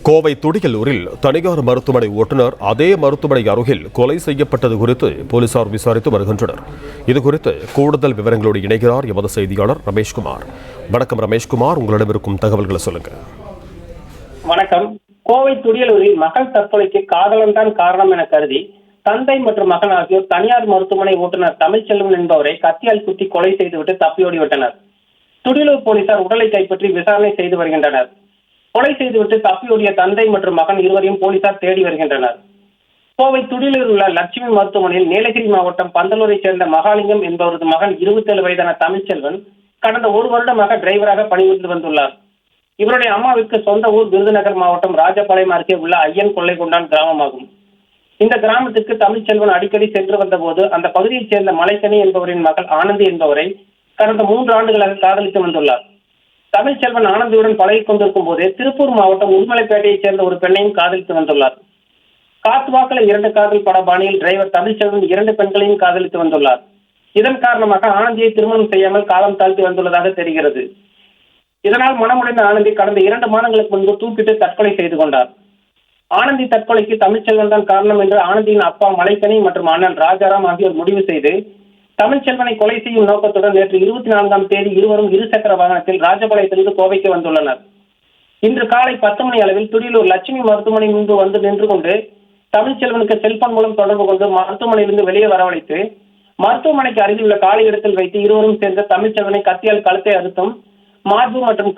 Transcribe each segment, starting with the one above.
கோவை துடியலூரில் தனியார் மருத்துவமனை ஓட்டுநர் அதே மருத்துவமனை அருகில் கொலை செய்யப்பட்டது குறித்து போலீசார் விசாரித்து வருகின்றனர். இதுகுறித்து கூடுதல் விவரங்களோடு இணைகிறார் எமது செய்தியாளர் ரமேஷ்குமார். வணக்கம் ரமேஷ்குமார், உங்களிடம் இருக்கும் தகவல்களை சொல்லுங்க. வணக்கம். கோவை துடியலூரில் மகள் தற்கொலைக்கு காதலன் தான் காரணம் என கருதி தந்தை மற்றும் மகன் ஆகியோர் தனியார் மருத்துவமனை ஓட்டுநர் தமிழ்ச்செல்வன் என்பவரை கத்தியால் குத்தி கொலை செய்துவிட்டு தப்பியோடிவிட்டனர். துடியலூர் போலீசார் உடலை கைப்பற்றி விசாரணை செய்து வருகின்றனர். கொலை செய்துவிட்டு தப்பியோடிய தந்தை மற்றும் மகன் இருவரையும் போலீசார் தேடி வருகின்றனர். கோவை துடியலூரில் உள்ள லட்சுமி மருத்துவமனையில் நீலகிரி மாவட்டம் பந்தலூரை சேர்ந்த மகாலிங்கம் என்பவரது மகன் 27 வயதான தமிழ்ச்செல்வன் கடந்த ஒரு வருடமாக டிரைவராக பணிபுரிந்து வந்துள்ளார். இவருடைய அம்மாவிற்கு சொந்த ஊர் விருதுநகர் மாவட்டம் ராஜபாளையம் அருகே உள்ள ஐயன் கொள்ளைகொண்டான் கிராமமாகும். இந்த கிராமத்திற்கு தமிழ்ச்செல்வன் அடிக்கடி சென்று வந்த போது அந்த பகுதியைச் சேர்ந்த மலைக்கனி என்பவரின் மகள் ஆனந்தி என்பவரை கடந்த 3 ஆண்டுகளாக காதலித்து வந்துள்ளார். தமிழ்ச்செல்வன் ஆனந்தியுடன் பழகிக் கொண்டிருக்கும் போதே திருப்பூர் மாவட்டம் உடுமலைப்பேட்டையைச் சேர்ந்த ஒரு பெண்ணையும் காதலித்து வந்துள்ளார். காத்துவாக்கல 2 காதல் பட பாணியில் டிரைவர் தமிழ்ச்செல்வன் 2 பெண்களையும் காதலித்து வந்துள்ளார். இதன் காரணமாக ஆனந்தியை திருமணம் செய்யாமல் காலம் தாழ்த்தி வந்துள்ளதாக தெரிகிறது. இதனால் மனமுடைந்த ஆனந்தி கடந்த 2 மாதங்களுக்கு முன்பு தூக்கிட்டு தற்கொலை செய்து கொண்டார். ஆனந்தி தற்கொலைக்கு தமிழ்ச்செல்வன் தான் காரணம் என்று ஆனந்தியின் அப்பா மலைக்கனி மற்றும் அண்ணன் ராஜாராம் ஆகியோர் முடிவு செய்து தமிழ்ச்செல்வனை கொலை செய்யும் நோக்கத்துடன் நேற்று 24ஆம் தேதி இருவரும் இருசக்கர வாகனத்தில் ராஜபாளையத்திலிருந்து கோவைக்கு வந்துள்ளனர். இன்று காலை 10 மணி அளவில் துடியலூர் லட்சுமி மருத்துவமனை முன்பு வந்து நின்று கொண்டு தமிழ்ச்செல்வனுக்கு செல்போன் மூலம் தொடர்பு கொண்டு மருத்துவமனையிலிருந்து வெளியே வரவழைத்து மருத்துவமனைக்கு அருகில் உள்ள காலி இடத்தில் வைத்து இருவரும் சேர்ந்து தமிழ்ச்செல்வனை கத்தியால் கழுத்தை அறுத்தும் மார்பு மற்றும்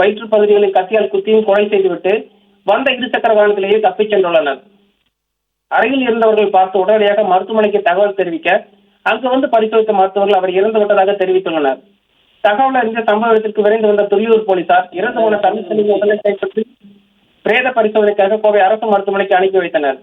வயிற்று பகுதிகளை கத்தியால் குத்தியும் கொலை செய்துவிட்டு வந்த இருசக்கர வாகனத்திலேயே தப்பிச் சென்றுள்ளனர். அருகில் இருந்தவர்கள் பார்த்து உடனடியாக மருத்துவமனைக்கு தகவல் தெரிவிக்க அங்கு வந்து பரிசோதித்த மருத்துவர்கள் அவர் இறந்து விட்டதாக தெரிவித்துள்ளனர். தகவல் அறிந்த சம்பவ இடத்திற்கு விரைந்து வந்த துடியலூர் போலீசார் இறந்து போன தமிழ்ச்செல்வன் உடலை கைப்பற்றி பிரேத பரிசோதனைக்காக கோவை அரசு மருத்துவமனைக்கு அனுப்பி வைத்தனர்.